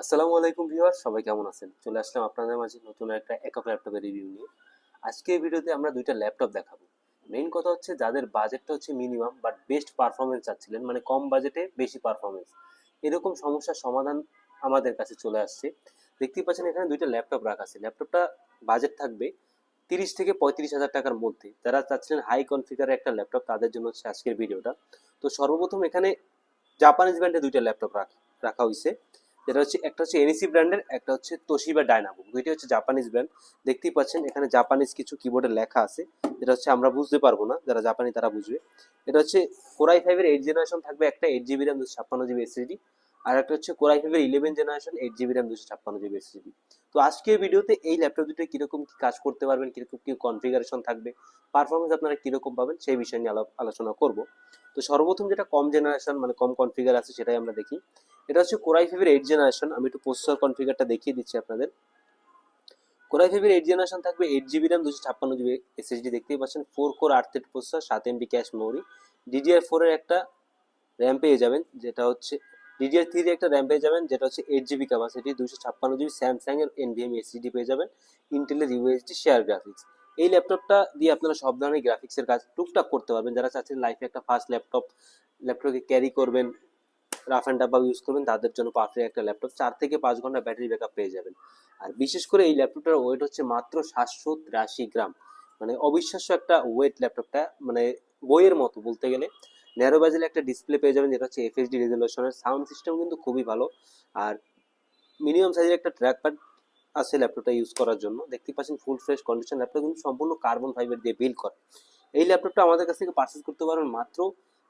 আসসালামু আলাইকুম ভিউয়ার, সবাই কেমন আছেন? চলে আসলাম আপনাদের মাঝে নতুন একটা একক ল্যাপটপের রিভিউ নিয়ে। আজকে এই ভিডিওতে আমরা দুইটা ল্যাপটপ দেখাবো। মেইন কথা হচ্ছে যাদের বাজেটটা হচ্ছে মিনিমাম বাট বেস্ট পারফরমেন্স চাচ্ছিলেন, মানে কম বাজেটে বেশি পারফরমেন্স, এরকম সমস্যার সমাধান আমাদের কাছে চলে আসছে। দেখতেই পাচ্ছেন এখানে দুইটা ল্যাপটপ রাখা আছে। ল্যাপটপটা বাজেট থাকবে 30 থেকে 35 হাজার টাকার মধ্যে। যারা চাচ্ছিলেন হাই কনফিগারের একটা ল্যাপটপ, তাদের জন্য হচ্ছে আজকের ভিডিওটা। তো সর্বপ্রথম এখানে জাপানিজ ব্র্যান্ডের দুইটা ল্যাপটপ রাখা হয়েছে। যেটা হচ্ছে একটা হচ্ছে এনইসি ব্র্যান্ডের, একটা হচ্ছে তোশিবা ডায়নাবুক। দুইটি হচ্ছে জাপানিজ ব্র্যান্ড। দেখতেই পাচ্ছেন এখানে জাপানিজ কিছু কিবোর্ডে লেখা আছে, যেটা হচ্ছে আমরা বুঝতে পারবো না, যারা জাপানি তারা বুঝবে। এটা হচ্ছে কোরাই ফাইভের 8 জেনারেশন থাকবে একটা, 8 জিবি র্যাম 256 জিবি এসএসডি। আর একটা হচ্ছে কোরাই ফাইভের 11 generation, 8 GB RAM 256 GB SSD. তো আজকের ভিডিওতে এই ল্যাপটপ দুটো কিরকম কি কাজ করতে পারবেন, কিরকম কি কনফিগারেশন থাকবে, পারফরমেন্স আপনারা কিরকম পাবেন, সেই বিষয় নিয়ে আলোচনা করব। তো সর্বপ্রথম যেটা কম জেনারেশন মানে কম কনফিগার আছে সেটাই আমরা দেখি। এটা হচ্ছে কোরাই ফাইভের 8 জেনারেশন। আমি একটু প্রসেসর কনফিগারটা দেখিয়ে দিচ্ছি আপনাদের। কোরাই ফাইভের 8 জেনারেশন থাকবে, 8 জিবি র্যাম 256 জিবি এসএসডি। দেখতেই পাচ্ছেন 4 core 8 thread processor, 7 MB cache memory. DDR4 এর একটা র্যাম পেয়ে যাবেন, যেটা হচ্ছে DDR3 এর একটা র্যাম পেয়ে যাবেন, যেটা হচ্ছে 8 জিবি ক্যাপাসিটি, 256 জিবি। স্যামসাং এর NVMe এসএসডি পেয়ে যাবেন, ইন্টেলের ইউএসডি শেয়ার গ্রাফিক্স। এই ল্যাপটপটা দিয়ে আপনারা সব ধরনের গ্রাফিক্সের কাজ টুকটাক করতে পারবেন। যারা চাচ্ছেন লাইফে একটা ফার্স্ট ল্যাপটপকে ক্যারি করবেন, রাফ অ্যান্ড টাফ ইউজ করবেন, তাদের জন্য পারফেক্ট একটা ল্যাপটপ। 4 থেকে 5 ঘন্টা ব্যাটারি ব্যাকআপ পেয়ে যাবেন। আর বিশেষ করে এই ল্যাপটপটার ওয়েট হচ্ছে মাত্র 783 গ্রাম। মানে অবিশ্বাস্য একটা ওয়েট ল্যাপটপটা, মানে বইয়ের মতো বলতে গেলে। ন্যারো বাজেলে একটা ডিসপ্লে পেয়ে যাবেন, যেটা হচ্ছে এফএসডি রেজলিউশনের। সাউন্ড সিস্টেম কিন্তু খুবই ভালো। আর মিনিমাম সাইজের একটা ট্র্যাক প্যাড আছে ল্যাপটপটা ইউজ করার জন্য। দেখতে পাচ্ছেন ফুল ফ্রেশ কন্ডিশন। ল্যাপটপ কিন্তু সম্পূর্ণ কার্বন ফাইবার দিয়ে বিল্ড করা। এই ল্যাপটপটা আমাদের কাছ থেকে পারচেস করতে পারবেন মাত্র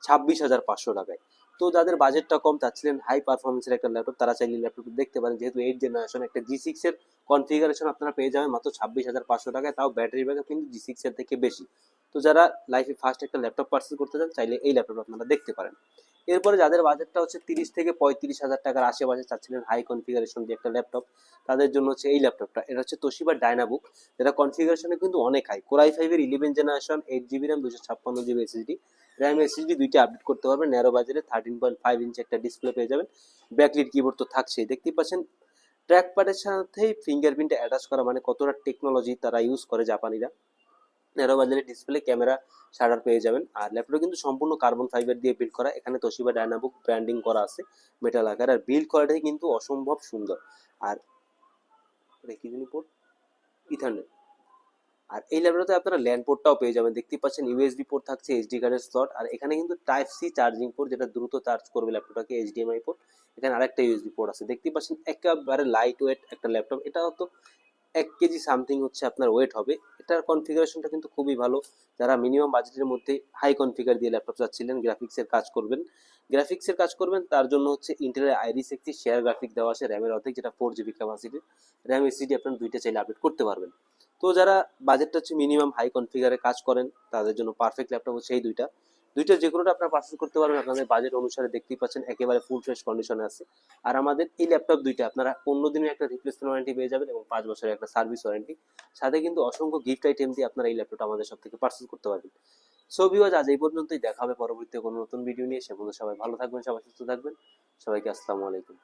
26,500 টাকায়। তো যাদের বাজেটটা কম, চাচ্ছিলেন হাই পারফরমেন্সের একটা ল্যাপটপ, তারা চাইলে ল্যাপটপ দেখতে পারেন। যেহেতু 8 জেনারেশন, একটা G6 এর কনফিগারেশন আপনারা পেয়ে যাবেন মাত্র 26,500 টাকায়, তাও ব্যাটারি ব্যাকআপ কিন্তু G6 এর থেকে বেশি। তো যারা লাইফে ফার্স্ট একটা ল্যাপটপ পারচেস করতে চান, চাইলে এই ল্যাপটপ আপনারা দেখতে পারেন। এরপরে যাদের বাজেটটা হচ্ছে 30 থেকে 35 হাজার টাকার আশেপাশে, চাচ্ছিলেন হাই কনফিগারেশন দিয়ে একটা ল্যাপটপ, তাদের জন্য হচ্ছে এই ল্যাপটপটা। এটা হচ্ছে তোশিবা ডায়নাবুক, যেটা কনফিগারেশনে কিন্তু অনেক হাই। কোরাই ফাইভের 11 generation, 8 GB RAM 256 GB SSD. RAM SSD দুইটা আপডেট করতে পারবেন। ন্যারো বাজারে 13.5 ইঞ্চি একটা ডিসপ্লে পেয়ে যাবেন। ব্যাকলিট কিবোর্ড তো থাকছেই, দেখতেই পাচ্ছেন। ট্র্যাক প্যাডের সাথেই ফিঙ্গারপ্রিন্ট অ্যাটাচ করা, মানে কতটা টেকনোলজি তারা ইউজ করে জাপানিরা। ন্যারো বাজারের ডিসপ্লে, ক্যামেরা, শাটার পেয়ে যাবেন। আর ল্যাপটপ কিন্তু সম্পূর্ণ কার্বন ফাইবার দিয়ে বিল্ড করা। এখানে তোশিবা ডায়নাবুক ব্র্যান্ডিং করা আছে মেটাল আকার। আর বিল্ড কোয়ালিটি কিন্তু অসম্ভব সুন্দর। আর কি জানি পোর্ট, ইথারনেট। আর এই ল্যাপটপে আপনারা ল্যান্ড পোর্টটাও পেয়ে যাবেন। দেখতেই পাচ্ছেন ইউএসবি পোর্ট থাকছে, এইচডি কার্ডের স্লট। আর এখানে কিন্তু টাইপ সি চার্জিং পোর্ট, যেটা দ্রুত চার্জ করবে ল্যাপটপটাকে। এইচডিএমআই পোর্ট, এখানে আরেকটা ইউএসবি পোর্ট আছে। দেখতেই পাচ্ছেন একেবারে লাইট ওয়েট একটা ল্যাপটপ। এটা হয়তো 1 কেজি সামথিং হচ্ছে আপনার ওয়েট হবে। এটার কনফিগারেশনটা কিন্তু খুবই ভালো। যারা মিনিমাম বাজেটের মধ্যে হাই কনফিগার দিয়ে ল্যাপটপ চাচ্ছিলেন, গ্রাফিক্সের কাজ করবেন, তার জন্য হচ্ছে ইন্টেলের আইরিস একটি শেয়ার গ্রাফিক দেওয়া আছে র্যামের অর্ধেক, যেটা 4 জিবি ক্যাপাসিটি। র্যাম এসএসডি আপনারা দুইটা চাইলে আপডেট করতে পারবেন। তো যারা বাজেটটা হচ্ছে মিনিমাম হাই কনফিগারে কাজ করেন, তাদের জন্য পারফেক্ট ল্যাপটপ হচ্ছে এই দুইটা যে কোনোটা আপনারা পারচেস করতে পারবেন আপনাদের বাজেট অনুসারে। দেখতেই পাচ্ছেন একেবারে ফুল ফ্রেশ কন্ডিশনে আছে। আর আমাদের এই ল্যাপটপ দুইটা আপনারা 15 দিনের একটা রিপ্লেসমেন্ট ওয়ারেন্টি পেয়ে যাবেন এবং 5 বছরের একটা সার্ভিস ওয়ারেন্টি। সাথে কিন্তু অসংখ্য গিফট আইটেম দিয়ে আপনারা এই ল্যাপটপটা আমাদের সব থেকে পারচেস করতে পারবেন। সো ভিউয়ার্স, আজ এই পর্যন্তই। দেখা হবে পরবর্তীতে কোনো নতুন ভিডিও নিয়ে। সে পর্যন্ত সবাই ভালো থাকবেন, সবাই সুস্থ থাকবেন। সবাইকে আসসালামু আলাইকুম।